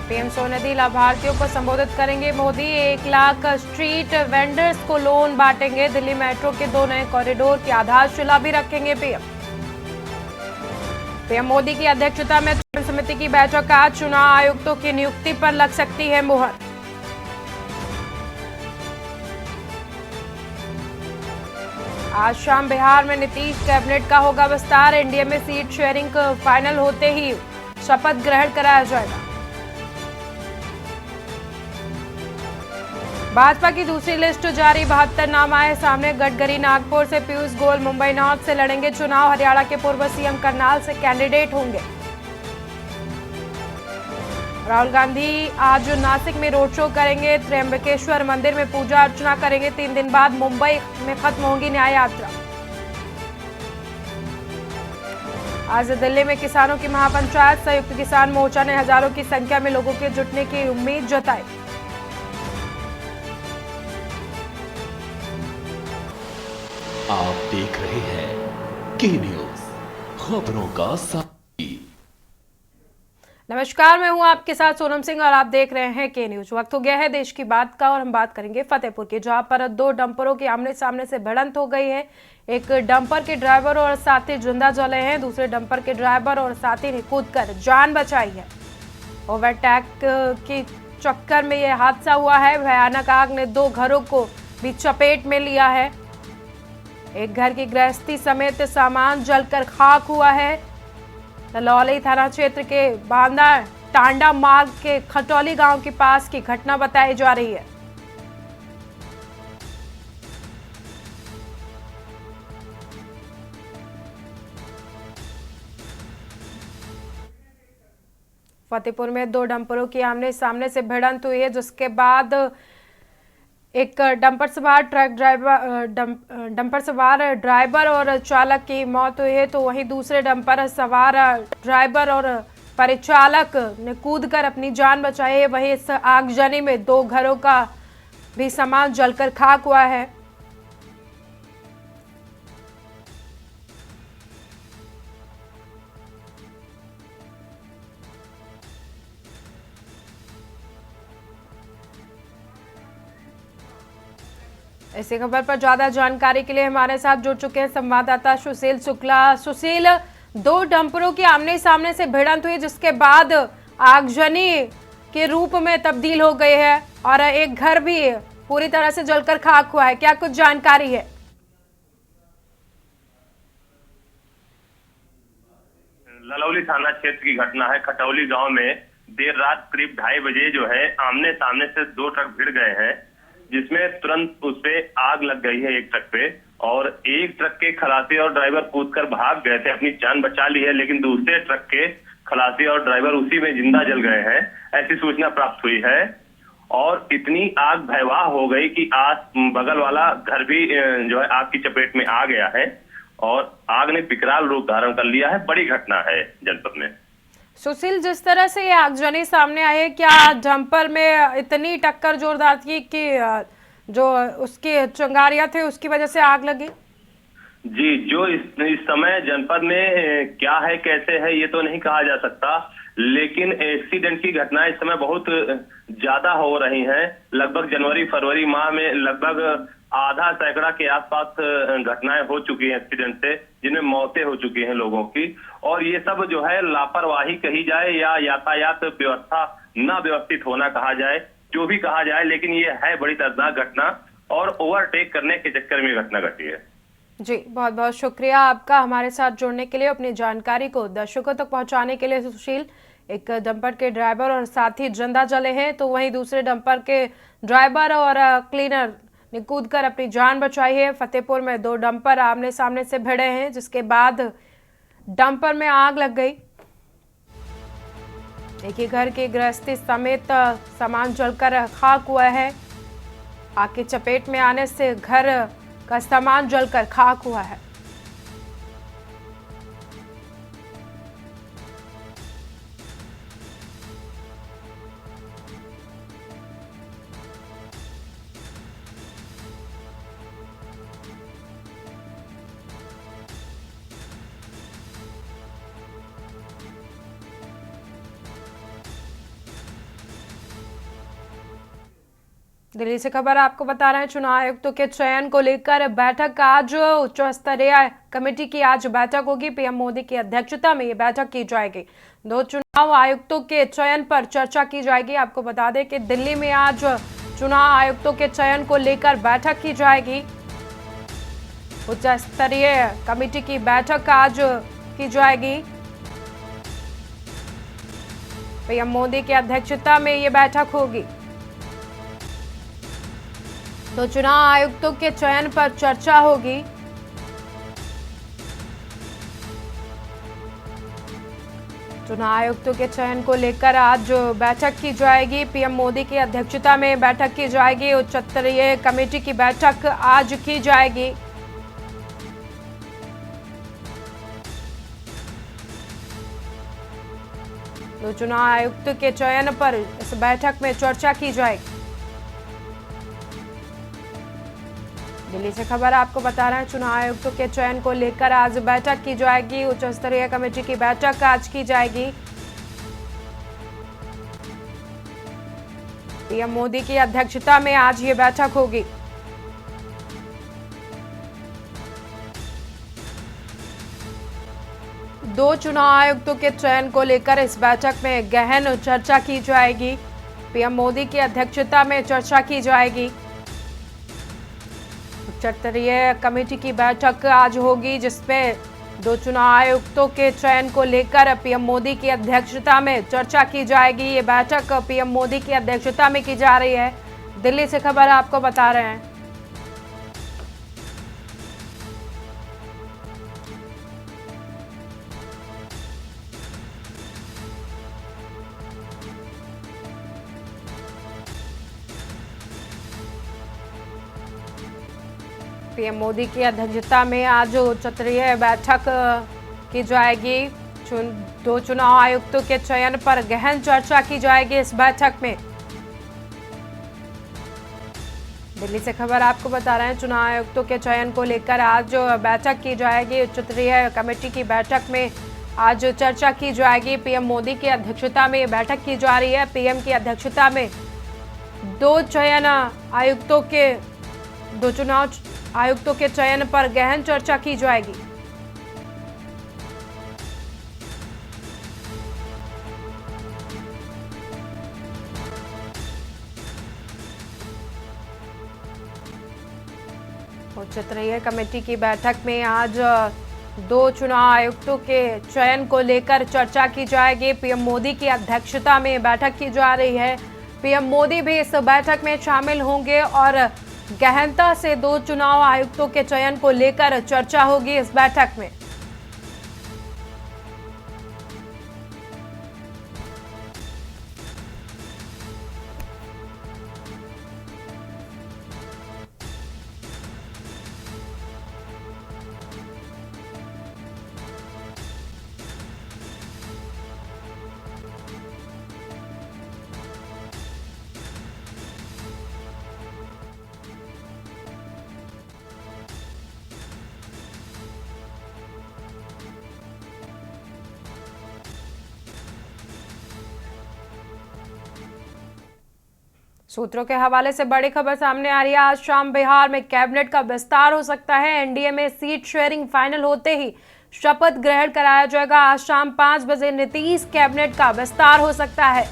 PM सोनिधि लाभार्थियों को संबोधित करेंगे मोदी। 1 लाख स्ट्रीट वेंडर्स को लोन बांटेंगे। दिल्ली मेट्रो के 2 नए कॉरिडोर की आधारशिला भी रखेंगे पीएम मोदी की अध्यक्षता में चुनाव समिति की बैठक। आज चुनाव आयुक्तों की नियुक्ति पर लग सकती है मुहर। आज शाम बिहार में नीतीश कैबिनेट का होगा विस्तार। एनडीए में सीट शेयरिंग फाइनल होते ही शपथ ग्रहण कराया जाएगा। भाजपा की दूसरी लिस्ट जारी। 72 नाम आए सामने। गडकरी नागपुर से, पीयूष गोयल मुंबई नॉर्थ से लड़ेंगे चुनाव। हरियाणा के पूर्व सीएम करनाल से कैंडिडेट होंगे। राहुल गांधी आज नासिक में रोड शो करेंगे। त्र्यंबकेश्वर मंदिर में पूजा अर्चना करेंगे। 3 दिन बाद मुंबई में खत्म होगी न्याय यात्रा। आज दिल्ली में किसानों की महापंचायत। संयुक्त किसान मोर्चा ने हजारों की संख्या में लोगों के जुटने की उम्मीद जताई। आप देख रहे हैं के न्यूज, खबरों का साथी। नमस्कार, मैं हूं आपके साथ सोनम सिंह और आप देख रहे हैं के न्यूज। वक्त हो गया है देश की बात का और हम बात करेंगे फतेहपुर की, जहां पर 2 डंपरों की आमने सामने से भिड़ंत हो गई है। एक डंपर के ड्राइवर और साथी जिंदा जले हैं। दूसरे डंपर के ड्राइवर और साथी ने कूदकर जान बचाई है। ओवरटेक की चक्कर में यह हादसा हुआ है। भयानक आग ने 2 घरों को भी चपेट में लिया है। एक घर की गृहस्थी समेत सामान जलकर खाक हुआ है। ललौली थाना क्षेत्र के बांदा टांडा मार्ग के खटौली गांव के पास की घटना बताई जा रही है। फतेहपुर में 2 डंपरों की आमने सामने से भिड़ंत हुई है, जिसके बाद एक डंपर सवार ड्राइवर और चालक की मौत हुई है, तो वहीं दूसरे डंपर सवार ड्राइवर और परिचालक ने कूदकर अपनी जान बचाई है। वहीं इस आगजनी में 2 घरों का भी सामान जलकर खाक हुआ है। इसी खबर पर ज्यादा जानकारी के लिए हमारे साथ जुड़ चुके हैं संवाददाता सुशील शुक्ला। सुशील, 2 डंपरों की आमने सामने से भिड़ंत हुई, जिसके बाद आगजनी के रूप में तब्दील हो गई है और एक घर भी पूरी तरह से जलकर खाक हुआ है। क्या कुछ जानकारी है? ललौली थाना क्षेत्र की घटना है। खटौली गांव में देर रात करीब 2:30 बजे जो है आमने सामने से 2 ट्रक भिड़ गए हैं, जिसमें तुरंत उस पे आग लग गई है एक ट्रक पे, और एक ट्रक के खलासी और ड्राइवर कूदकर भाग गए थे, अपनी जान बचा ली है, लेकिन दूसरे ट्रक के खलासी और ड्राइवर उसी में जिंदा जल गए हैं, ऐसी सूचना प्राप्त हुई है। और इतनी आग भयावह हो गई कि आज बगल वाला घर भी जो है आग की चपेट में आ गया है और आग ने विकराल रूप धारण कर लिया है। बड़ी घटना है जनपद में। सुशील, जिस तरह से ये आगजनी सामने आई है, क्या डंपर में इतनी टक्कर जोरदार थी कि जो उसके चंगारियां थे उसकी वजह से आग लगी? जी, जो इस समय जनपद में क्या है कैसे है ये तो नहीं कहा जा सकता, लेकिन एक्सीडेंट की घटनाएं इस समय बहुत ज्यादा हो रही हैं। लगभग जनवरी फरवरी माह में लगभग आधा सैकड़ा के आसपास घटनाएं हो चुकी हैं एक्सीडेंट से, जिनमें मौतें हो चुकी हैं लोगों की। और ये सब जो है लापरवाही कही जाए या यातायात व्यवस्था न व्यवस्थित होना कहा जाए, जो भी कहा जाए, लेकिन ये है बड़ी दर्दनाक घटना और ओवरटेक करने के चक्कर में घटना घटी है। जी, बहुत बहुत शुक्रिया आपका हमारे साथ जुड़ने के लिए, अपनी जानकारी को दर्शकों तक पहुंचाने के लिए। सुशील, एक डंपर के ड्राइवर और साथी जिंदा जले हैं, तो वहीं दूसरे डंपर के ड्राइवर और क्लीनर ने कूदकर अपनी जान बचाई है। फतेहपुर में 2 डंपर आमने सामने से भिड़े हैं, जिसके बाद डंपर में आग लग गई। एक ही घर की गृहस्थी समेत सामान जलकर खाक हुआ है। आग की चपेट में आने से घर का सामान जलकर खाक हुआ है। दिल्ली से खबर आपको बता रहे हैं, चुनाव आयुक्तों के चयन को लेकर बैठक आज उच्च स्तरीय कमेटी की आज बैठक होगी। पीएम मोदी की अध्यक्षता में ये बैठक की जाएगी। 2 चुनाव आयुक्तों के चयन पर चर्चा की जाएगी। आपको बता दें कि दिल्ली में आज चुनाव आयुक्तों के चयन को लेकर बैठक की जाएगी। उच्च स्तरीय कमेटी की बैठक आज की जाएगी। पीएम मोदी की अध्यक्षता में ये बैठक होगी। 2 चुनाव आयुक्तों के चयन पर चर्चा होगी। चुनाव आयुक्तों के चयन को लेकर आज बैठक की जाएगी। पीएम मोदी की अध्यक्षता में बैठक की जाएगी। उच्च स्तरीय कमेटी की बैठक आज की जाएगी। तो चुनाव आयुक्त के चयन पर इस बैठक में चर्चा की जाएगी। दिल्ली से खबर आपको बता रहे हैं, चुनाव आयुक्तों के चयन को लेकर आज बैठक की जाएगी। उच्च स्तरीय कमेटी की बैठक आज की जाएगी। पीएम मोदी की अध्यक्षता में आज ये बैठक होगी। दो चुनाव आयुक्तों के चयन को लेकर इस बैठक में गहन चर्चा की जाएगी। पीएम मोदी की अध्यक्षता में चर्चा की जाएगी। उच्च स्तरीय कमेटी की बैठक आज होगी, जिसमें 2 चुनाव आयुक्तों के चयन को लेकर पीएम मोदी की अध्यक्षता में चर्चा की जाएगी। ये बैठक पीएम मोदी की अध्यक्षता में की जा रही है। दिल्ली से खबर आपको बता रहे हैं। पीएम मोदी की अध्यक्षता में आज उच्च स्तरीय बैठक की जाएगी। 2 चुनाव आयुक्तों के चयन पर गहन चर्चा की जाएगी इस बैठक में। दिल्ली से खबर आपको बता रहे हैं, चुनाव आयुक्तों के चयन को लेकर आज बैठक की जाएगी। उच्च स्तरीय कमेटी की बैठक में आज चर्चा की जाएगी। पीएम मोदी की अध्यक्षता में ये बैठक की जा रही है। पीएम की अध्यक्षता में 2 चुनाव आयुक्तों के चयन पर गहन चर्चा की जाएगी। उच्च स्तरीय कमेटी की बैठक में आज 2 चुनाव आयुक्तों के चयन को लेकर चर्चा की जाएगी। पीएम मोदी की अध्यक्षता में बैठक की जा रही है। पीएम मोदी भी इस बैठक में शामिल होंगे और गहनता से 2 चुनाव आयुक्तों के चयन को लेकर चर्चा होगी इस बैठक में। सूत्रों के हवाले से बड़ी खबर सामने आ रही है। आज शाम बिहार में कैबिनेट का विस्तार हो सकता है। एनडीए में सीट शेयरिंग फाइनल होते ही शपथ ग्रहण कराया जाएगा। आज शाम 5 बजे नीतीश कैबिनेट का विस्तार हो सकता है।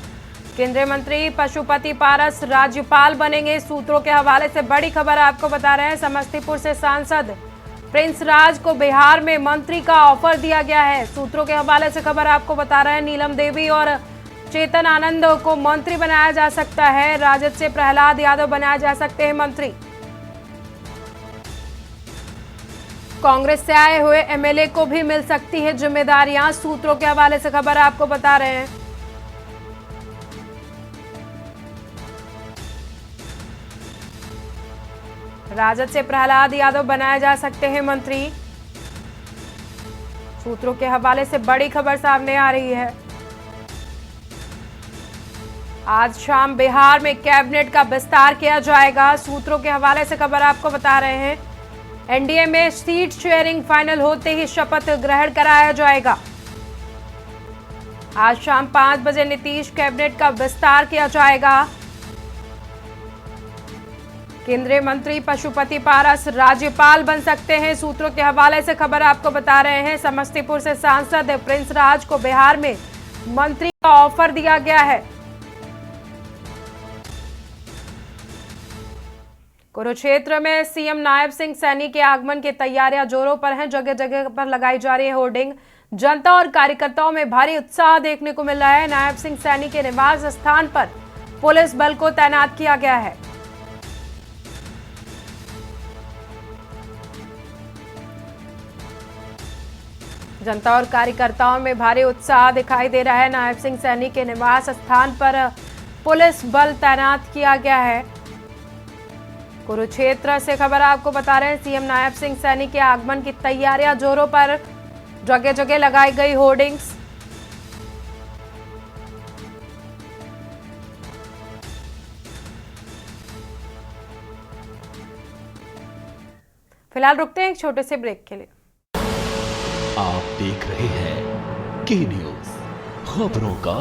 केंद्रीय मंत्री पशुपति पारस राज्यपाल बनेंगे। सूत्रों के हवाले से बड़ी खबर आपको बता रहे हैं, समस्तीपुर से सांसद प्रिंस राज को बिहार में मंत्री का ऑफर दिया गया है। सूत्रों के हवाले से खबर आपको बता रहे हैं, नीलम देवी और चेतन आनंद को मंत्री बनाया जा सकता है। राजद से प्रहलाद यादव बनाए जा सकते हैं मंत्री। कांग्रेस से आए हुए एमएलए को भी मिल सकती है जिम्मेदारियां। सूत्रों के हवाले से खबर आपको बता रहे हैं। राजद से प्रहलाद यादव बनाए जा सकते हैं मंत्री। सूत्रों के हवाले से बड़ी खबर सामने आ रही है। आज शाम बिहार में कैबिनेट का विस्तार किया जाएगा। सूत्रों के हवाले से खबर आपको बता रहे हैं, एनडीए में सीट शेयरिंग फाइनल होते ही शपथ ग्रहण कराया जाएगा। आज शाम 5 बजे नीतीश कैबिनेट का विस्तार किया जाएगा। केंद्रीय मंत्री पशुपति पारस राज्यपाल बन सकते हैं। सूत्रों के हवाले से खबर आपको बता रहे हैं। समस्तीपुर से सांसद प्रिंस राज को बिहार में मंत्री का ऑफर दिया गया है। कुरुक्षेत्र में सीएम नायब सिंह सैनी के आगमन की तैयारियां जोरों पर हैं। जगह जगह पर लगाई जा रही है होर्डिंग। जनता और कार्यकर्ताओं में भारी उत्साह देखने को मिल रहा है। नायब सिंह सैनी के निवास स्थान पर पुलिस बल को तैनात किया गया है। जनता और कार्यकर्ताओं में भारी उत्साह दिखाई दे रहा है। नायब सिंह सैनी के निवास स्थान पर पुलिस बल तैनात किया गया है। कुरुक्षेत्र से खबर आपको बता रहे हैं। सीएम नायब सिंह सैनी के आगमन की तैयारियां जोरों पर, जगह जगह लगाई गई होर्डिंग्स। फिलहाल रुकते हैं एक छोटे से ब्रेक के लिए। आप देख रहे हैं के न्यूज खबरों का।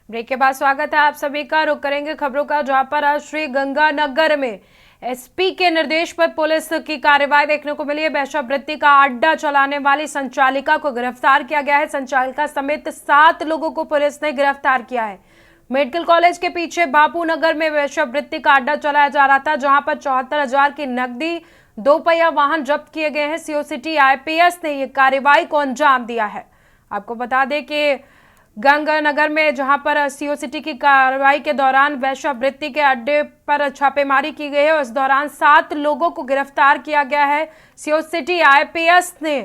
ब्रेक के बाद स्वागत है आप सभी का। रुक करेंगे खबरों का, जहां पर आज श्री गंगानगर में एसपी के निर्देश पर पुलिस की कार्रवाई देखने को मिली है। वेश्यावृत्ति का अड्डा चलाने वाली संचालिका को गिरफ्तार किया गया है। संचालिका समेत 7 लोगों को पुलिस ने गिरफ्तार किया है। मेडिकल कॉलेज के पीछे बापू नगर में वेश्यावृत्ति का अड्डा चलाया जा रहा था, जहां पर 74,000 की नकदी, 2 पहिया वाहन जब्त किए गए हैं। सीओ सिटी आईपीएस ने यह कार्रवाई को अंजाम दिया है। आपको बता दें कि गंगानगर में जहां पर सीओ सिटी की कार्रवाई के दौरान वेश्यावृत्ति के अड्डे पर छापेमारी की गई है। उस दौरान 7 लोगों को गिरफ्तार किया गया है। सीओ सिटी आईपीएस ने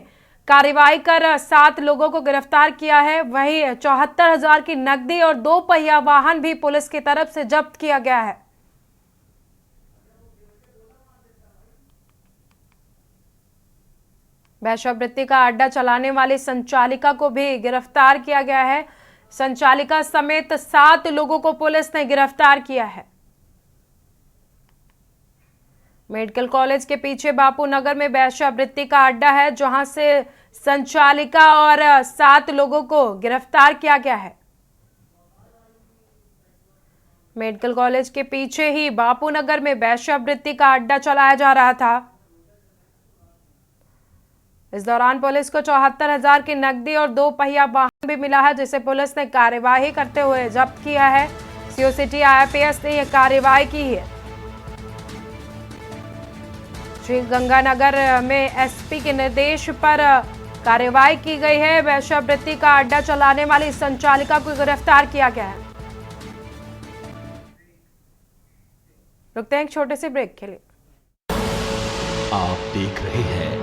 कार्रवाई कर 7 लोगों को गिरफ्तार किया है। वहीं 74,000 की नकदी और 2 पहिया वाहन भी पुलिस की तरफ से जब्त किया गया है। वेश्यावृत्ति का अड्डा चलाने वाली संचालिका को भी गिरफ्तार किया गया है। संचालिका समेत 7 लोगों को पुलिस ने गिरफ्तार किया है। मेडिकल कॉलेज के पीछे बापू नगर में वेश्यावृत्ति का अड्डा है, जहां से संचालिका और 7 लोगों को गिरफ्तार किया गया है। मेडिकल कॉलेज के पीछे ही बापू नगर में वेश्यावृत्ति का अड्डा चलाया जा रहा था। इस दौरान पुलिस को 74,000 की नकदी और 2 पहिया वाहन भी मिला है, जिसे पुलिस ने कार्यवाही करते हुए जब्त किया है। सीओ सिटी आईपीएस ने यह कार्यवाही की है। श्री गंगानगर में एसपी के निर्देश पर कार्यवाही की गई है। वेश्यावृत्ति का अड्डा चलाने वाली संचालिका को गिरफ्तार किया गया है। रुकते हैं एक छोटे से ब्रेक के लिए। आप देख रहे हैं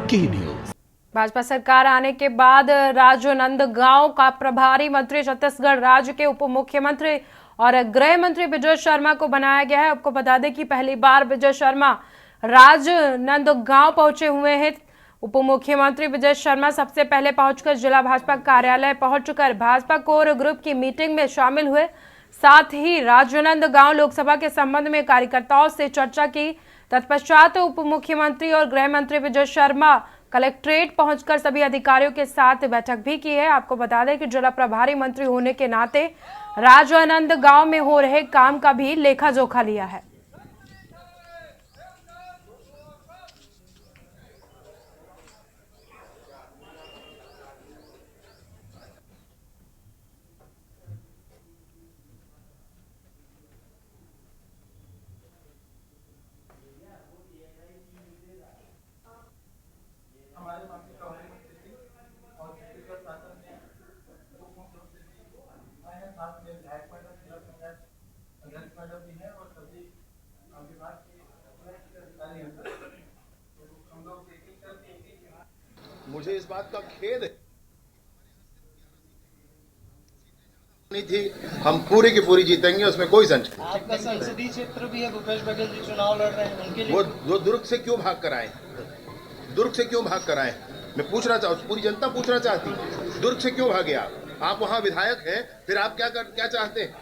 के न्यूज। भाजपा सरकार आने के बाद राजनांदगांव का प्रभारी मंत्री छत्तीसगढ़ राज्य के उप मुख्यमंत्री और गृह मंत्री विजय शर्मा को बनाया गया है। आपको बता दें कि पहली बार विजय शर्मा राजनांदगांव पहुंचे हुए हैं। उप मुख्यमंत्री विजय शर्मा सबसे पहले पहुंचकर जिला भाजपा कार्यालय पहुंचकर भाजपा कोर ग्रुप की मीटिंग में शामिल हुए। साथ ही राजनांदगांव लोकसभा के संबंध में कार्यकर्ताओं से चर्चा की। तत्पश्चात उप मुख्यमंत्री और गृह मंत्री विजय शर्मा कलेक्ट्रेट पहुंचकर सभी अधिकारियों के साथ बैठक भी की है। आपको बता दें कि जिला प्रभारी मंत्री होने के नाते राजनांदगांव में हो रहे काम का भी लेखा जोखा लिया है। मुझे इस बात का खेद है नहीं थी, हम पूरी की पूरी जीतेंगे, उसमें कोई संशय नहीं। आपका संसदीय क्षेत्र भी है, भूपेश बघेल जी चुनाव लड़ रहे हैं, उनके लिए वो दुर्ग से क्यों भाग कर आए? दुर्ग से क्यों भाग कर आए? मैं पूछना चाहूँ, पूरी जनता पूछना चाहती, दुर्ग से क्यों भागे आप वहाँ विधायक हैं, फिर आप क्या चाहते हैं?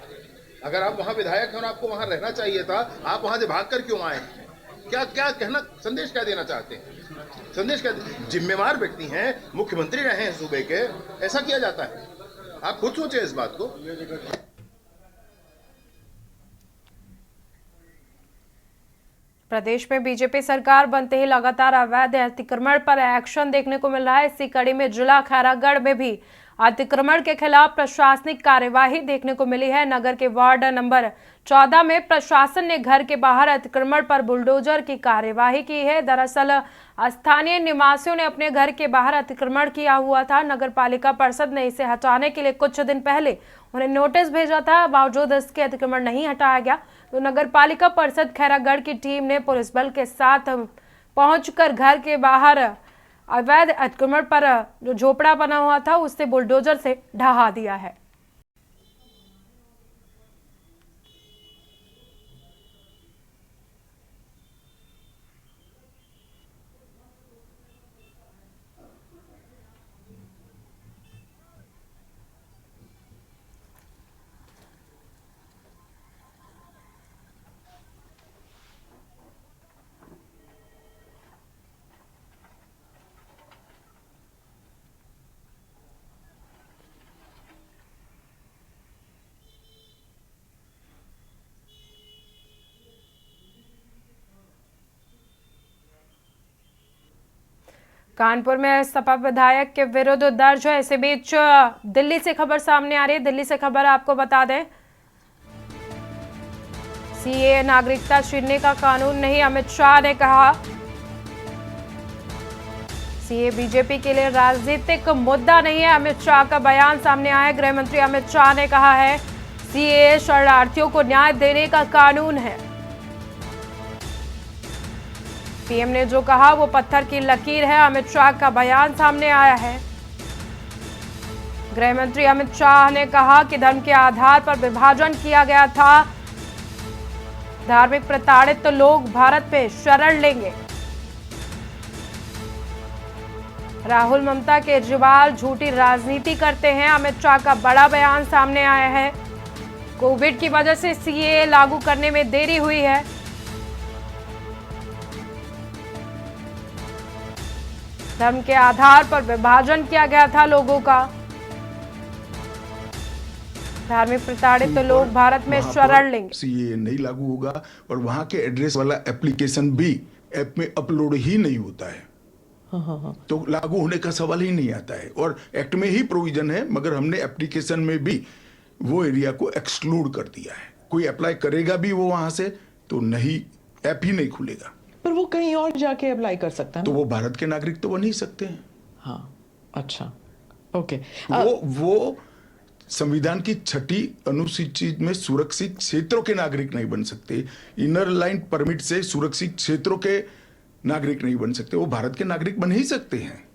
अगर आप वहाँ विधायक हैं और आपको वहाँ रहना चाहिए था, आप वहाँ से भाग कर क्यों आए? क्या कहना, संदेश क्या देना चाहते हैं? संदेश क्या? जिम्मेवार व्यक्ति हैं, मुख्यमंत्री रहे हैं सूबे के, ऐसा किया जाता है? आप खुद सोचे इस बात को। प्रदेश में बीजेपी सरकार बनते ही लगातार अवैध अतिक्रमण पर एक्शन देखने को मिल रहा है। इसी कड़ी में जिला खैरागढ़ में भी अतिक्रमण के खिलाफ प्रशासनिक कार्यवाही देखने को मिली है। नगर के वार्ड नंबर 14 में प्रशासन ने घर के बाहर अतिक्रमण पर बुलडोजर की कार्यवाही की है। दरअसल स्थानीय निवासियों ने अपने घर के बाहर अतिक्रमण किया हुआ था। नगर पालिका परिषद ने इसे हटाने के लिए कुछ दिन पहले उन्हें नोटिस भेजा था। बावजूद इसके अतिक्रमण नहीं हटाया गया तो नगर पालिका परिषद खैरागढ़ की टीम ने पुलिस बल के साथ पहुंचकर घर के बाहर अवैध अतिक्रमण पर जो झोपड़ा बना हुआ था उससे बुलडोजर से ढहा दिया है। कानपुर में सपा विधायक के विरुद्ध दर्ज है। इसी बीच दिल्ली से खबर सामने आ रही है। दिल्ली से खबर आपको बता दें, सीए नागरिकता छीनने का कानून नहीं, अमित शाह ने कहा। सीए बीजेपी के लिए राजनीतिक मुद्दा नहीं है, अमित शाह का बयान सामने आया। गृह मंत्री अमित शाह ने कहा है सीए शरणार्थियों को न्याय देने का कानून है। पीएम ने जो कहा वो पत्थर की लकीर है, अमित शाह का बयान सामने आया है। गृह मंत्री अमित शाह ने कहा कि धर्म के आधार पर विभाजन किया गया था। धार्मिक प्रताड़ित लोग भारत में शरण लेंगे। राहुल ममता केजरीवाल झूठी राजनीति करते हैं, अमित शाह का बड़ा बयान सामने आया है। कोविड की वजह से सीए लागू करने में देरी हुई है। धर्म के आधार पर विभाजन किया गया था लोगों का। धार्मिक प्रताड़ित लोग भारत में शरण लेंगे। सीए नहीं लागू होगा और वहां के एड्रेस वाला एप्लीकेशन भी ऐप में अपलोड ही नहीं होता है। तो लागू होने का सवाल ही नहीं आता है। और एक्ट में ही प्रोविजन है, मगर हमने एप्लीकेशन में भी वो एरिया को एक्सक्लूड कर दिया है। कोई अप्लाई करेगा भी वो वहां से तो नहीं, ऐप ही नहीं खुलेगा। पर वो कहीं और जाके अप्लाई कर सकता है तो वो भारत के नागरिक तो बन नहीं सकते हैं। हाँ, अच्छा, ओके। वो संविधान की 6ठी अनुसूची में सुरक्षित क्षेत्रों के नागरिक नहीं बन सकते। इनर लाइन परमिट से सुरक्षित क्षेत्रों के नागरिक नहीं बन सकते। वो भारत के नागरिक बन ही सकते हैं।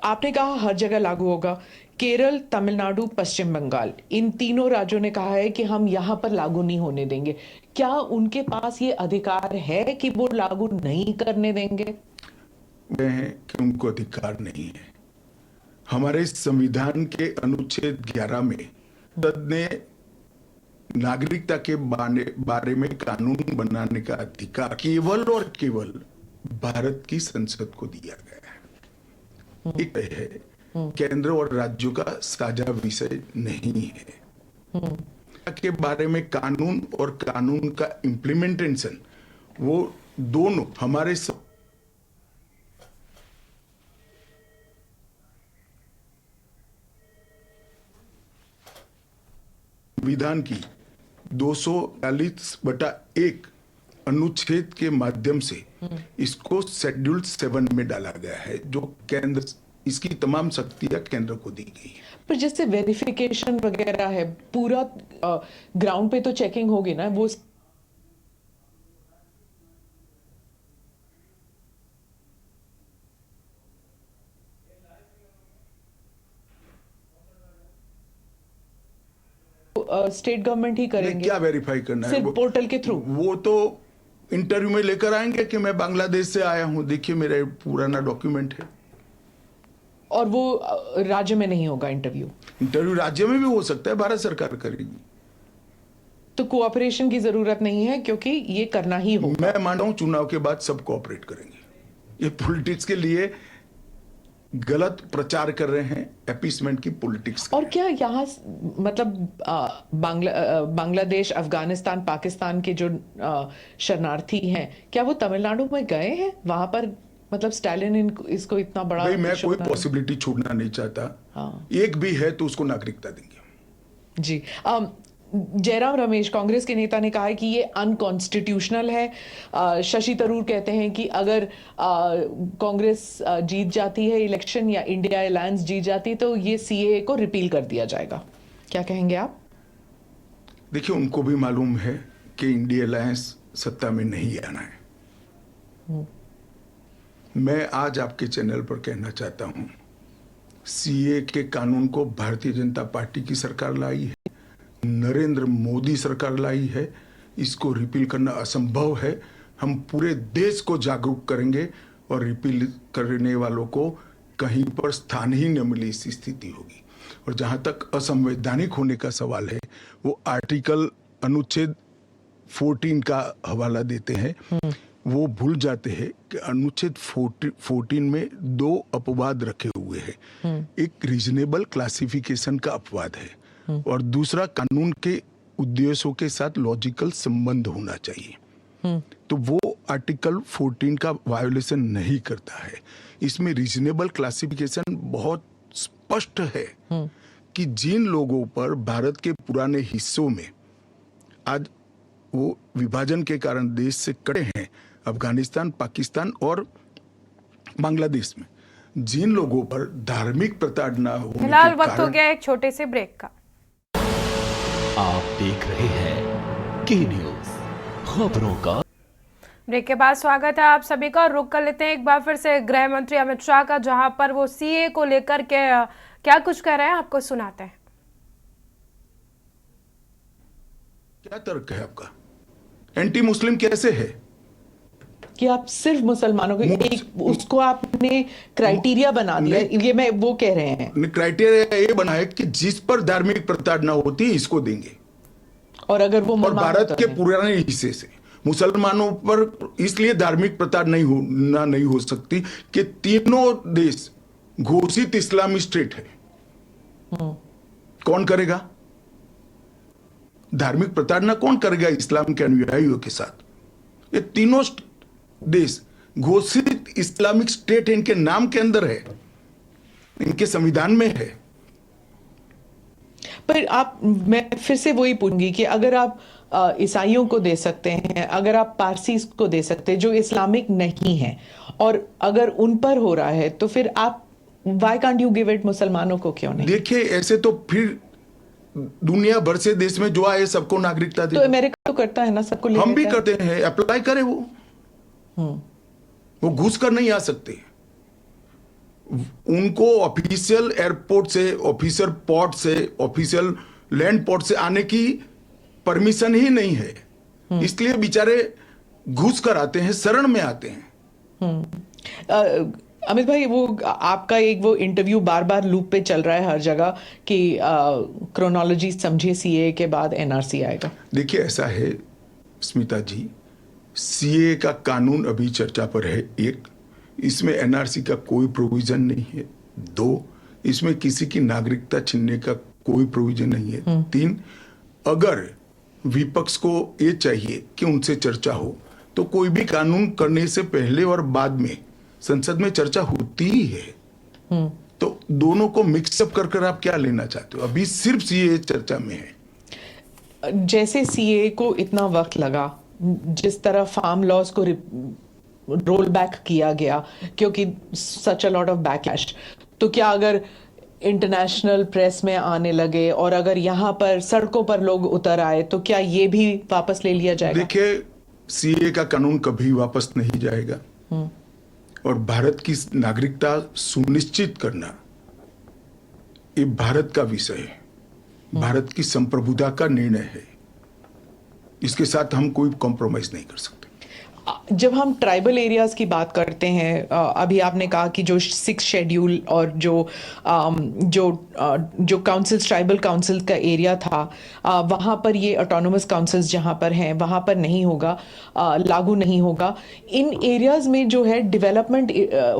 आपने कहा हर जगह लागू होगा। केरल, तमिलनाडु, पश्चिम बंगाल, इन तीनों राज्यों ने कहा है कि हम यहाँ पर लागू नहीं होने देंगे। क्या उनके पास ये अधिकार है कि वो लागू नहीं करने देंगे? कि उनको अधिकार नहीं है। हमारे संविधान के अनुच्छेद 11 में संसद ने नागरिकता के बारे में कानून बनाने का अधिकार केवल और केवल भारत की संसद को दिया गया है। एक है केंद्र और राज्यों का साझा विषय नहीं है। के बारे में कानून और कानून का इम्प्लीमेंटेशन, वो दोनों हमारे संविधान की 240/1 अनुच्छेद के माध्यम से इसको शेड्यूल 7 में डाला गया है, जो केंद्र, इसकी तमाम शक्तियां केंद्र को दी गई है। पर जैसे वेरिफिकेशन वगैरह है, पूरा ग्राउंड पे तो चेकिंग होगी ना। वो स्टेट गवर्नमेंट ही करेंगे। क्या वेरीफाई करना है? सिर्फ पोर्टल के थ्रू? वो तो इंटरव्यू में लेकर आएंगे कि मैं बांग्लादेश से आया हूं, देखिए मेरा पुराना डॉक्यूमेंट है। और वो राज्य में नहीं होगा इंटरव्यू? इंटरव्यू राज्य में भी हो सकता है, भारत सरकार करेगी। तो कोऑपरेशन की जरूरत नहीं है क्योंकि ये करना ही होगा। मैं मान रहा हूं चुनाव के बाद सब कोऑपरेट करेंगे। ये पॉलिटिक्स के लिए गलत प्रचार कर रहे हैं, अपीसमेंट की पॉलिटिक्स। और क्या यहाँ मतलब बांग्लादेश, अफगानिस्तान, पाकिस्तान के जो शरणार्थी हैं, क्या वो तमिलनाडु में गए हैं? वहां पर मतलब स्टालिन इसको इतना बड़ा भाई मैं इशू कोई बना- पॉसिबिलिटी छोड़ना नहीं चाहता। हाँ। एक भी है तो उसको नागरिकता देंगे। जी। जयराम रमेश, कांग्रेस के नेता, ने कहा है कि ये अनकॉन्स्टिट्यूशनल है। शशि थरूर कहते हैं कि अगर कांग्रेस जीत जाती है इलेक्शन या इंडिया अलायंस जीत जाती है तो ये सीएए को रिपील कर दिया जाएगा। क्या कहेंगे आप? देखिए, उनको भी मालूम है कि इंडिया अलायंस सत्ता में नहीं आना है। मैं आज आपके चैनल पर कहना चाहता हूं, सीए के कानून को भारतीय जनता पार्टी की सरकार लाई है, नरेंद्र मोदी सरकार लाई है। इसको रिपील करना असंभव है। हम पूरे देश को जागरूक करेंगे और रिपील करने वालों को कहीं पर स्थान ही न मिले, इस स्थिति होगी। और जहां तक असंवैधानिक होने का सवाल है, वो आर्टिकल अनुच्छेद 14 का हवाला देते हैं। वो भूल जाते हैं कि अनुच्छेद 14 में 2 अपवाद रखे हुए हैं। एक रीजनेबल क्लासिफिकेशन का अपवाद है और दूसरा कानून के उद्देश्यों के साथ लॉजिकल संबंध होना चाहिए। तो वो आर्टिकल 14 का वायोलेशन नहीं करता है। इसमें रीजनेबल क्लासिफिकेशन बहुत स्पष्ट है कि जिन लोगों पर भारत के पुराने हिस्सों में आज वो विभाजन के कारण देश से कटे हैं, अफगानिस्तान, पाकिस्तान और बांग्लादेश में, जिन लोगों पर धार्मिक प्रताड़ना होने फिलहाल के वक्त हो कारण। गया एक छोटे से ब्रेक का। आप देख रहे हैं के न्यूज खबरों का। ब्रेक के बाद स्वागत है आप सभी का। रुक कर लेते हैं एक बार फिर से गृह मंत्री अमित शाह का, जहां पर वो सीए को लेकर के क्या कुछ कह रहे हैं आपको सुनाते हैं। क्या तर्क है आपका? एंटी मुस्लिम कैसे है? कि आप सिर्फ मुसलमानों को एक उसको आपने क्राइटेरिया बना दिया, ये मैं वो कह रहे हैं। क्राइटेरिया ये बना है कि जिस पर धार्मिक प्रताड़ना होती है इसको देंगे। और अगर वो और भारत के पुराने हिस्से से मुसलमानों पर इसलिए धार्मिक प्रताड़ना नहीं हो सकती कि तीनों देश घोषित इस्लामी स्टेट है। कौन करेगा धार्मिक प्रताड़ना? कौन करेगा इस्लाम के अनुयायियों के साथ? ये तीनों देश घोषित इस्लामिक स्टेट है, इनके नाम के अंदर है, इनके संविधान में है। पर मैं फिर से वही पूछूंगी कि अगर आप ईसाइयों को दे सकते हैं, अगर आप पारसी को दे सकते हैं जो इस्लामिक नहीं है, और अगर उन पर हो रहा है तो फिर आप why can't you give it मुसलमानों को क्यों नहीं? देखिए, ऐसे तो फिर दुनिया भर से देश में जो आए सबको नागरिकता दे। तो अमेरिका तो करता है ना, सबको ले हम भी लेता है। करते हैं, अप्लाई करे वो घुस कर नहीं आ सकते। उनको ऑफिशियल एयरपोर्ट से, ऑफिशियल पोर्ट से, ऑफिशियल लैंड पोर्ट से आने की परमिशन ही नहीं है। इसलिए बेचारे घुस कर आते हैं, शरण में आते हैं। अमित भाई, वो आपका एक वो इंटरव्यू बार बार लूप पे चल रहा है हर जगह कि क्रोनोलॉजी समझिए, सीए के बाद एनआरसी आएगा। देखिए, ऐसा है स्मिता जी, सीए का कानून अभी चर्चा पर है। एक, इसमें एनआरसी का कोई प्रोविजन नहीं है। 2, इसमें किसी की नागरिकता छीनने का कोई प्रोविजन नहीं है। 3, अगर विपक्ष को ये चाहिए कि उनसे चर्चा हो तो कोई भी कानून करने से पहले और बाद में संसद में चर्चा होती ही है। तो दोनों को मिक्सअप कर आप क्या लेना चाहते हो? अभी सिर्फ सीए चर्चा में है। जैसे सीए को इतना वक्त लगा, जिस तरह फार्म लॉज को रोल बैक किया गया क्योंकि सच अ लॉट ऑफ बैकलैश, तो क्या अगर इंटरनेशनल प्रेस में आने लगे और अगर यहाँ पर सड़कों पर लोग उतर आए तो क्या ये भी वापस ले लिया जाएगा? देखिए, सीए का कानून कभी वापस नहीं जाएगा और भारत की नागरिकता सुनिश्चित करना ये भारत का विषय है, भारत की संप्रभुता का निर्णय है। इसके साथ हम कोई कॉम्प्रोमाइज नहीं कर सकते। जब हम ट्राइबल एरियाज की बात करते हैं, अभी आपने कहा कि जो 6 शेड्यूल और जो काउंसिल्स, ट्राइबल काउंसिल का एरिया था, वहाँ पर ये ऑटोनोमस काउंसिल्स जहाँ पर हैं वहाँ पर नहीं होगा, लागू नहीं होगा। इन एरियाज में जो है डेवलपमेंट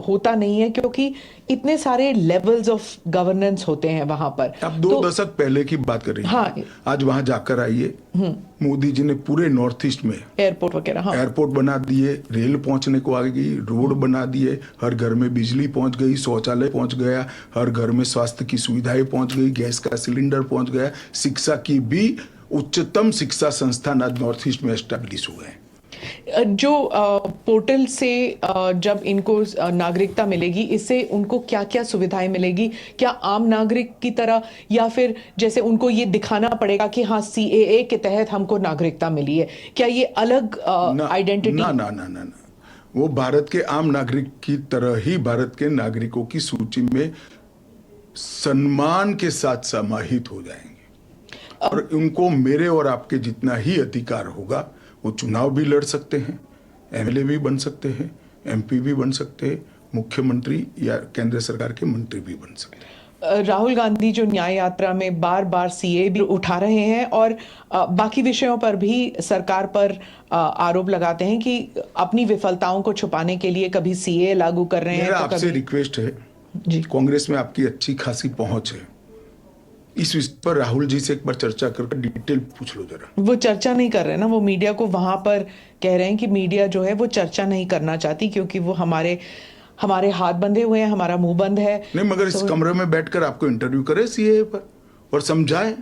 होता नहीं है, क्योंकि इतने सारे लेवल्स ऑफ गवर्नेंस होते हैं वहाँ पर। आप 2 दशक पहले की बात कर रही हैं। हाँ। आज वहां जाकर आइए, मोदी जी ने पूरे नॉर्थ ईस्ट में एयरपोर्ट वगैरह, हाँ, एयरपोर्ट बना दिए, रेल पहुंचने को आ गई, रोड बना दिए, हर घर में बिजली पहुंच गई, शौचालय पहुंच गया, हर घर में स्वास्थ्य की सुविधाएं पहुंच गई, गैस का सिलेंडर पहुंच गया, शिक्षा की भी उच्चतम शिक्षा संस्थान आज नॉर्थ ईस्ट में एस्टेब्लिश हुए हैं। जो पोर्टल से जब इनको नागरिकता मिलेगी, इससे उनको क्या क्या सुविधाएं मिलेगी? क्या आम नागरिक की तरह, या फिर जैसे उनको ये दिखाना पड़ेगा कि हाँ CAA के तहत हमको नागरिकता मिली है? क्या ये अलग आइडेंटिटी? ना ना ना ना ना, वो भारत के आम नागरिक की तरह ही भारत के नागरिकों की सूची में सम्मान के साथ समाहित हो जाएंगे, और उनको मेरे और आपके जितना ही अधिकार होगा। वो चुनाव भी लड़ सकते हैं, MLA भी बन सकते हैं, MP भी बन सकते हैं, मुख्यमंत्री या केंद्र सरकार के मंत्री भी बन सकते हैं। राहुल गांधी जो न्याय यात्रा में बार बार CAA भी उठा रहे हैं, और बाकी विषयों पर भी सरकार पर आरोप लगाते हैं कि अपनी विफलताओं को छुपाने के लिए कभी CAA लागू कर रहे हैं। मेरा तो आपसे कभी... रिक्वेस्ट है जी, कांग्रेस में आपकी अच्छी खासी पहुंच है, इस विषय पर राहुल जी से एक बार चर्चा करके डिटेल पूछ लो जरा। वो चर्चा नहीं कर रहे ना, वो मीडिया को वहां पर कह रहे हैं कि मीडिया जो है वो चर्चा नहीं करना चाहती, क्योंकि वो हमारे हाथ बंधे हुए हैं, हमारा मुंह बंद है। नहीं, मगर इस कमरे में बैठकर आपको इंटरव्यू करे CAA पर और समझाए,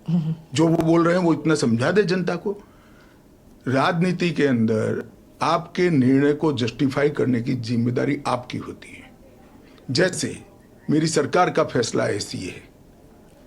जो वो बोल रहे हैं वो इतना समझा दे जनता को। राजनीति के अंदर आपके निर्णय को जस्टिफाई करने की जिम्मेदारी आपकी होती है। जैसे मेरी सरकार का फैसला है CAA,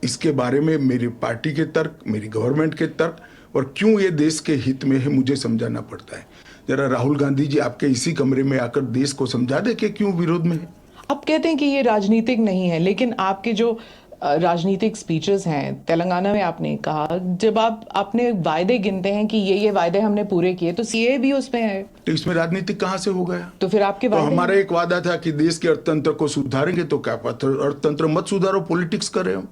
इसके बारे में मेरी पार्टी के तर्क, मेरी गवर्नमेंट के तर्क, और क्यों ये देश के हित में है मुझे समझाना पड़ता है। जरा राहुल गांधी जी आपके इसी कमरे में आकर देश को समझा दे कि क्यों विरोध में है। आप कहते हैं कि ये राजनीतिक नहीं है, लेकिन आपके जो राजनीतिक स्पीचेस हैं, तेलंगाना में आपने कहा, जब आप अपने वायदे गिनते हैं कि ये वायदे हमने पूरे किए, तो CAA भी उसमें है, तो इसमें राजनीतिक कहां से हो गया? तो फिर आपके तो हमारा एक वादा था कि देश के अर्थतंत्र को सुधारेंगे, तो क्या अर्थतंत्र मत सुधारो, पॉलिटिक्स कर रहे हो।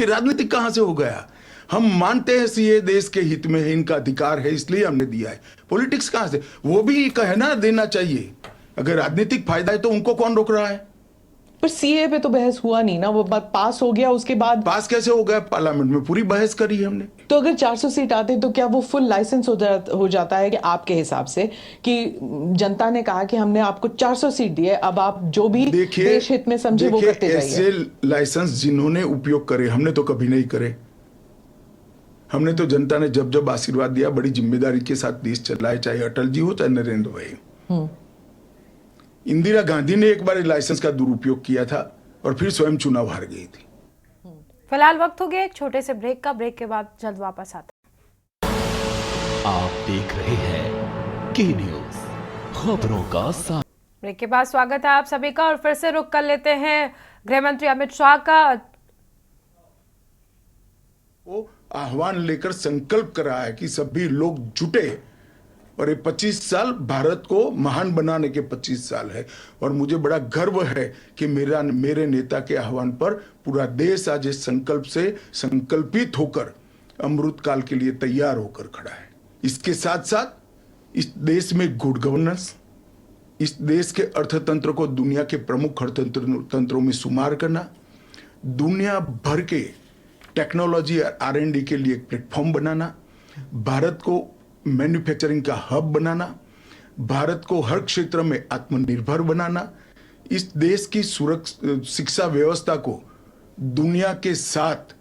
राजनीतिक कहां से हो गया? हम मानते हैं CAA देश के हित में है, इनका अधिकार है, इसलिए हमने दिया है। पॉलिटिक्स कहां से? वो भी कहना देना चाहिए। अगर राजनीतिक फायदा है तो उनको कौन रोक रहा है? पर CAA पे तो बहस हुआ नहीं ना, वो बात पास हो गया, उसके बाद पास कैसे हो गया? पार्लियामेंट में पूरी बहस करी हमने। तो अगर 400 सीट आते तो क्या वो फुल लाइसेंस हो जाता है कि आपके हिसाब से, कि जनता ने कहा कि हमने आपको 400 सीट दी है, अब आप जो भी देश हित में समझे वो करते जाइए। ऐसे लाइसेंस जिन्होंने उपयोग करे, हमने तो कभी नहीं करे। हमने तो जनता ने जब जब आशीर्वाद दिया बड़ी जिम्मेदारी के साथ देश चलाए, चाहे अटल जी हो चाहे नरेंद्र भाई। इंदिरा गांधी ने एक बार लाइसेंस का दुरुपयोग किया था और फिर स्वयं चुनाव हार गई थी। फिलहाल वक्त हो गया एक छोटे से ब्रेक का। ब्रेक के बाद जल्द वापस आते हैं। आप देख रहे हैं के न्यूज, खबरों का साथ। ब्रेक के बाद स्वागत है आप सभी का, और फिर से रुख कर लेते हैं गृह मंत्री अमित शाह का। वो आह्वान लेकर संकल्प करा है कि सभी लोग जुटे, और ये 25 साल भारत को महान बनाने के 25 साल है। और मुझे बड़ा गर्व है कि मेरे नेता के आह्वान पर पूरा देश आज इस संकल्प से संकल्पित होकर अमृत काल के लिए तैयार होकर खड़ा है। इसके साथ साथ इस देश में गुड गवर्नेंस, इस देश के अर्थतंत्र को दुनिया के प्रमुख अर्थतंत्रों में शुमार करना, दुनिया भर के टेक्नोलॉजी और R&D के लिए एक प्लेटफॉर्म बनाना, भारत को मैन्युफैक्चरिंग का हब बनाना, भारत को हर क्षेत्र में आत्मनिर्भर बनाना, इस देश की शिक्षा व्यवस्था को दुनिया के साथ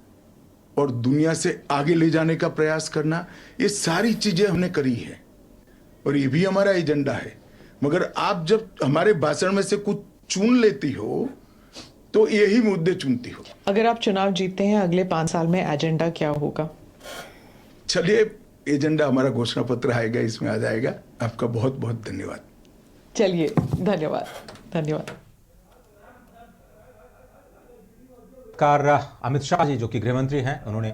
और दुनिया से आगे ले जाने का प्रयास करना, ये सारी चीजें हमने करी है और ये भी हमारा एजेंडा है। मगर आप जब हमारे भाषण में से कुछ चुन लेती हो तो यही मुद्दे चुनती हो। अगर आप चुनाव जीतते हैं अगले 5 साल में, एजेंडा क्या होगा? चलिए, एजेंडा हमारा घोषणा पत्र आएगा, इसमें आ जाएगा। आपका बहुत बहुत धन्यवाद। चलिए, धन्यवाद धन्यवाद। अमित शाह जी जो कि गृह मंत्री हैं, उन्होंने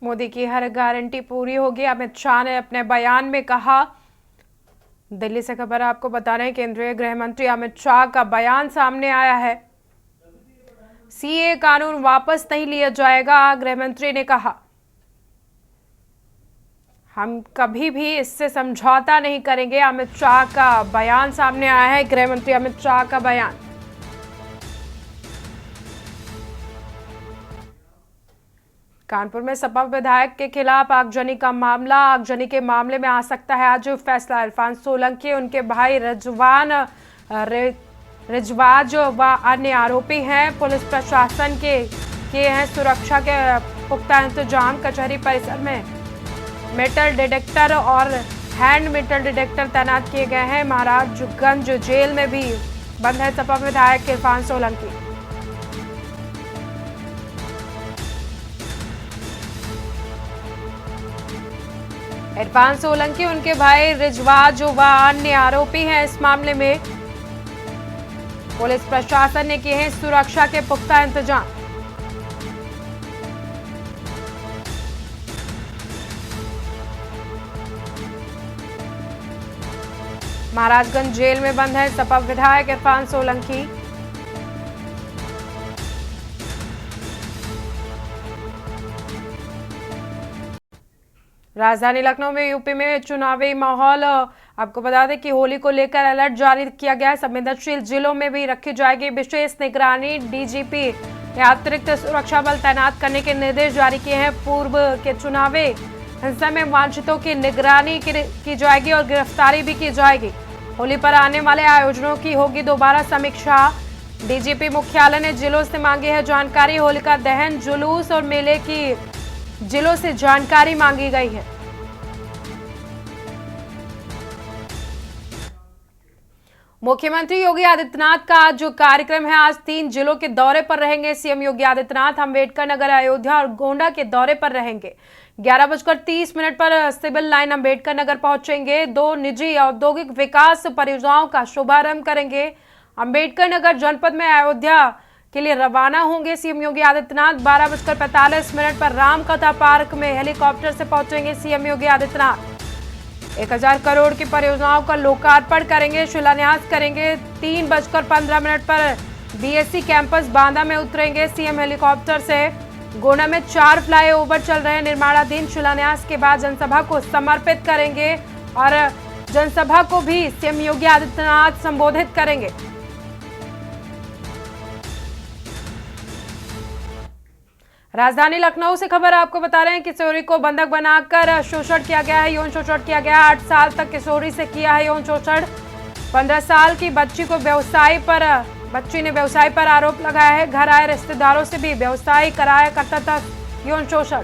मोदी की हर गारंटी पूरी होगी, अमित शाह ने अपने बयान में कहा। दिल्ली से खबर आपको बता रहे हैं, केंद्रीय गृह मंत्री अमित शाह का बयान सामने आया है। सीए कानून वापस नहीं लिया जाएगा, गृह मंत्री ने कहा। हम कभी भी इससे समझौता नहीं करेंगे, अमित शाह का बयान सामने आया है। गृह मंत्री अमित शाह का बयान। कानपुर में सपा विधायक के खिलाफ आगजनी का मामला। आगजनी के मामले में आ सकता है आज फैसला। इरफान सोलंकी, उनके भाई रिजवाज व अन्य आरोपी हैं। पुलिस प्रशासन के हैं सुरक्षा के पुख्ता इंतजाम। कचहरी परिसर में मेटल डिटेक्टर और हैंड मेटल डिटेक्टर तैनात किए गए हैं। महाराजगंज जेल में भी बंद है सपा विधायक इरफान सोलंकी। इरफान सोलंकी, उनके भाई रिजवाज व अन्य आरोपी हैं इस मामले में। पुलिस प्रशासन ने किए हैं सुरक्षा के पुख्ता इंतजाम। महाराजगंज जेल में बंद है सपा विधायक इरफान सोलंकी। राजधानी लखनऊ में यूपी में चुनावी माहौल। आपको बता दें कि होली को लेकर अलर्ट जारी किया गया है। संवेदनशील जिलों में भी रखी जाएगी विशेष निगरानी। डीजीपी ने अतिरिक्त सुरक्षा बल तैनात करने के निर्देश जारी किए हैं। पूर्व के चुनावी हिंसा में वांछितों की निगरानी की जाएगी और गिरफ्तारी भी की जाएगी। होली पर आने वाले आयोजनों की होगी दोबारा समीक्षा। डीजीपी मुख्यालय ने जिलों से मांगी है जानकारी। होलिका दहन, जुलूस और मेले की जिलों से जानकारी मांगी गई है। मुख्यमंत्री योगी आदित्यनाथ का आज जो कार्यक्रम है, आज 3 जिलों के दौरे पर रहेंगे सीएम योगी आदित्यनाथ। अम्बेडकर नगर, अयोध्या और गोंडा के दौरे पर रहेंगे। 11:30 पर सिविल लाइन अम्बेडकर नगर पहुंचेंगे। 2 निजी औद्योगिक विकास परियोजनाओं का शुभारंभ करेंगे। अम्बेडकर नगर जनपद में अयोध्या के लिए रवाना होंगे सीएम योगी आदित्यनाथ। 12:45 पर रामकथा पार्क में हेलीकॉप्टर से पहुंचेंगे सीएम योगी आदित्यनाथ। 1000 करोड़ की परियोजनाओं का लोकार्पण करेंगे, शिलान्यास करेंगे। 3:15 पर बीएससी कैंपस बांदा में उतरेंगे सीएम हेलीकॉप्टर से। गोंडा में 4 फ्लाईओवर चल रहे हैं निर्माणाधीन। शिलान्यास के बाद जनसभा को समर्पित करेंगे और जनसभा को भी सीएम योगी आदित्यनाथ संबोधित करेंगे। राजधानी लखनऊ से खबर आपको बता रहे हैं, किशोरी को बंधक बनाकर शोषण किया गया है, यौन शोषण किया गया। 8 साल तक किशोरी से किया है यौन शोषण। 15 साल की बच्ची ने व्यवसाय पर आरोप लगाया है। घर आए रिश्तेदारों से भी व्यवसाय कराया करता था यौन शोषण।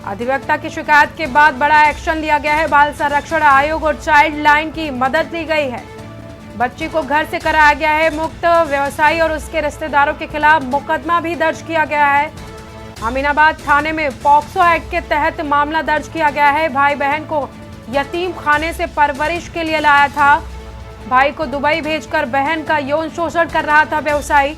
अधिवक्ता की शिकायत के बाद बड़ा एक्शन लिया गया है। बाल संरक्षण आयोग और चाइल्ड लाइन की मदद ली गई है। बच्ची को घर से कराया गया है मुक्त। व्यवसायी और उसके रिश्तेदारों के खिलाफ मुकदमा भी दर्ज किया गया है। अमीनाबाद थाने में पॉक्सो एक्ट के तहत मामला दर्ज किया गया है। भाई बहन को यतीम खाने से परवरिश के लिए लाया था। भाई को दुबई भेजकर बहन का यौन शोषण कर रहा था व्यवसायी।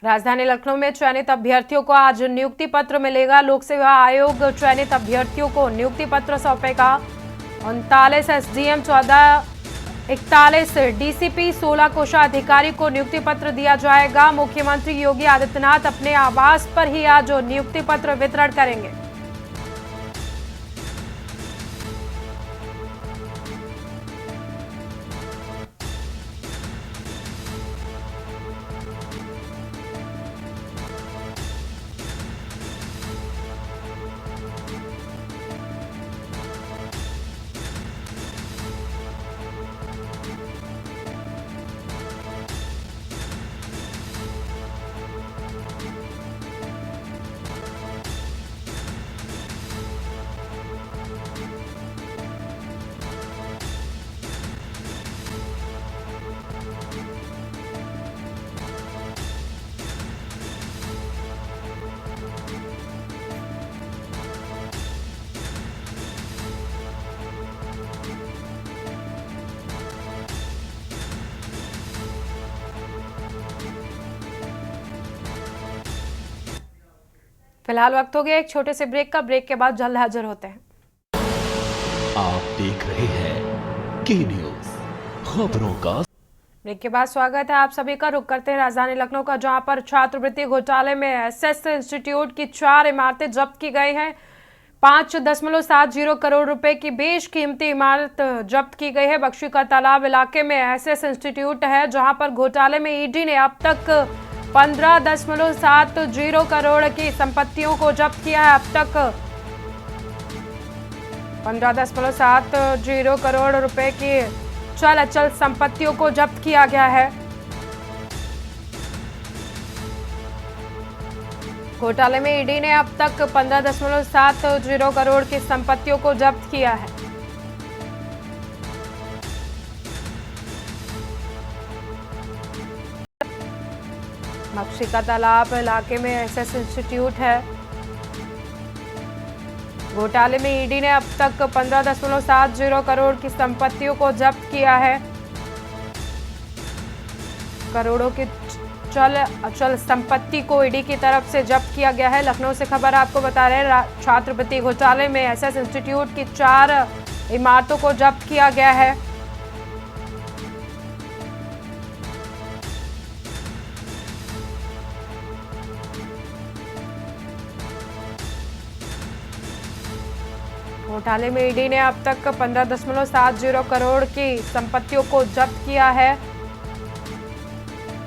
राजधानी लखनऊ में चयनित अभ्यर्थियों को आज नियुक्ति पत्र मिलेगा। लोक सेवा आयोग चयनित अभ्यर्थियों को नियुक्ति पत्र सौंपेगा। 39 एसडीएम, 41 डीसीपी, 16 कोषाधिकारी को नियुक्ति पत्र दिया जाएगा। मुख्यमंत्री योगी आदित्यनाथ अपने आवास पर ही आज नियुक्ति पत्र वितरण करेंगे। फिलहाल वक्त हो गया एक छोटे से ब्रेक का। ब्रेक के बाद जल्द हाजिर होते हैं। आप देख रहे हैं के न्यूज खबरों का। ब्रेक के बाद स्वागत है आप सभी का। रुक करते हैं राजधानी लखनऊ का, जहां पर छात्रवृत्ति घोटाले में एसएस इंस्टीट्यूट की 4 इमारतें जब्त की गई हैं। 5.70 करोड़ रुपए की बेशकीमती इमारत जब्त की गई है। बख्शी का तालाब इलाके में एसएस इंस्टीट्यूट है, जहां पर घोटाले में ईडी ने अब तक 15.70 करोड़ की संपत्तियों को जब्त किया है। अब तक 15.70 करोड़ रुपए की चल अचल संपत्तियों को जब्त किया गया है। घोटाले में ईडी ने अब तक 15.70 करोड़ की संपत्तियों को जब्त किया है। बख्शी का तालाब इलाके में एसएस इंस्टीट्यूट है। घोटाले में ईडी ने अब तक 15.70 करोड़ की संपत्तियों को जब्त किया है। करोड़ों की चल अचल संपत्ति को ईडी की तरफ से जब्त किया गया है। लखनऊ से खबर आपको बता रहे हैं, छात्रवृत्ति घोटाले में एसएस इंस्टीट्यूट की 4 इमारतों को जब्त किया गया है। घोटाले में ईडी ने अब तक 15.70 करोड़ की संपत्तियों को जब्त किया है।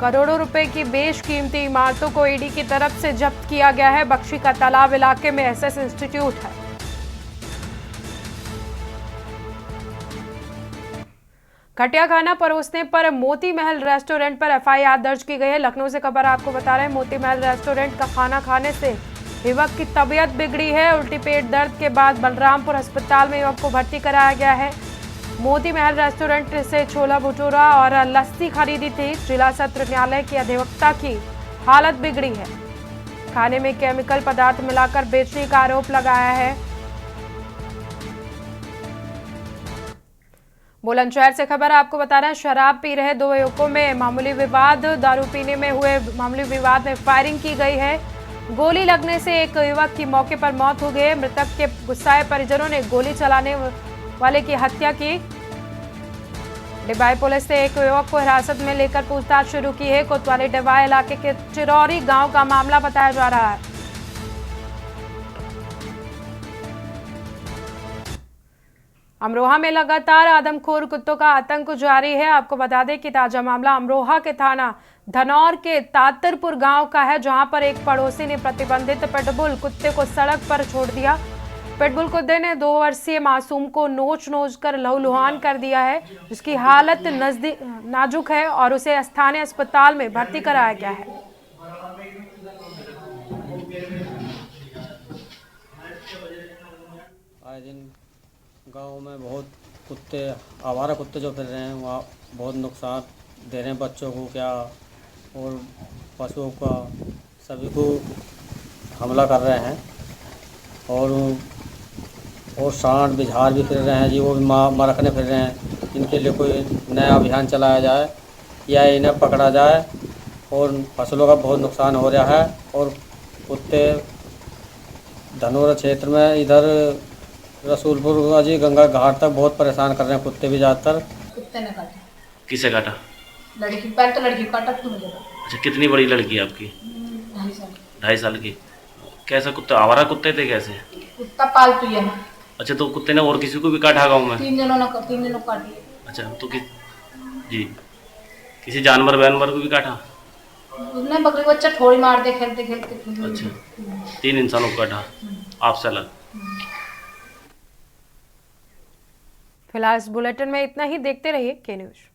करोड़ों रुपए की बेशकीमती इमारतों को ईडी की तरफ से जब्त किया गया है। बख्शी का तालाब इलाके में एसएस इंस्टीट्यूट है। खटिया खाना परोसने पर मोती महल रेस्टोरेंट पर एफआईआर दर्ज की गई है। लखनऊ से खबर आपको बता रहे हैं, मोती महल रेस्टोरेंट का खाना खाने से युवक की तबीयत बिगड़ी है। उल्टी पेट दर्द के बाद बलरामपुर अस्पताल में युवक को भर्ती कराया गया है। मोती महल रेस्टोरेंट से छोला भटूरा और लस्सी खरीदी थी। जिला सत्र न्यायालय की अधिवक्ता की हालत बिगड़ी है। खाने में केमिकल पदार्थ मिलाकर बेचने का आरोप लगाया है। बुलंदशहर से खबर आपको बता रहे हैं, शराब पी रहे 2 युवकों में मामूली विवाद। दारू पीने में हुए मामूली विवाद में फायरिंग की गई है। गोली लगने से एक युवक की मौके पर मौत हो गई। मृतक के गुस्साए परिजनों ने गोली चलाने वाले की हत्या की। डिबाई पुलिस ने एक युवक को हिरासत में लेकर पूछताछ शुरू की है। कोतवाली डिबाई इलाके के चिरौरी गांव का मामला बताया जा रहा है। अमरोहा में लगातार आदमखोर कुत्तों का आतंक जारी है। आपको बता दें कि ताजा मामला अमरोहा के थाना धनौर के तातरपुर गांव का है, जहां पर एक पड़ोसी ने प्रतिबंधित पिटबुल कुत्ते को सड़क पर छोड़ दिया। पिटबुल कुत्ते ने 2 वर्षीय मासूम को नोच कर लहूलुहान कर दिया है, जिसकी हालत नाजुक है और उसे स्थानीय अस्पताल में भर्ती कराया गया है। आए दिन गांव में बहुत कुत्ते, आवारा कुत्ते जो फिर रहे हैं, वहाँ बहुत नुकसान दे रहे हैं बच्चों को क्या और पशुओं का, सभी को हमला कर रहे हैं। और सांड बिझार भी फिर रहे हैं जी, वो भी मरकने फिर रहे हैं। इनके लिए कोई नया अभियान चलाया जाए या इन्हें पकड़ा जाए। और फसलों का बहुत नुकसान हो रहा है। और कुत्ते धनौर क्षेत्र में इधर रसूलपुर जी गंगा घाट तक बहुत परेशान कर रहे हैं कुत्ते भी ज़्यादातर। कुत्ते ने काटा। किसे काटा? लड़की, पहले तो लड़की काटा तो मुझे। अच्छा, कितनी बड़ी लड़की है आपकी? 2.5 साल। 2.5 साल की। कैसा कुत्ता? आवारा कुत्ते थे कैसे? कुत्ता पालतू है। अच्छा, तो कुत्ते ने और किसी को भी काटा गाँव में? 3 जनों ने काट लिया। अच्छा, तो जी किसी जानवर वैनवर को भी काटा? उसने बकरी को बच्चा थोड़ी मार दे खेलते खेलते। अच्छा, 3 इंसानों को काटा आपसे अलग। फिलहाल इस बुलेटिन में इतना ही। देखते रहिए के न्यूज।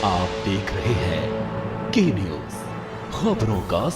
आप देख रहे हैं के न्यूज खबरों का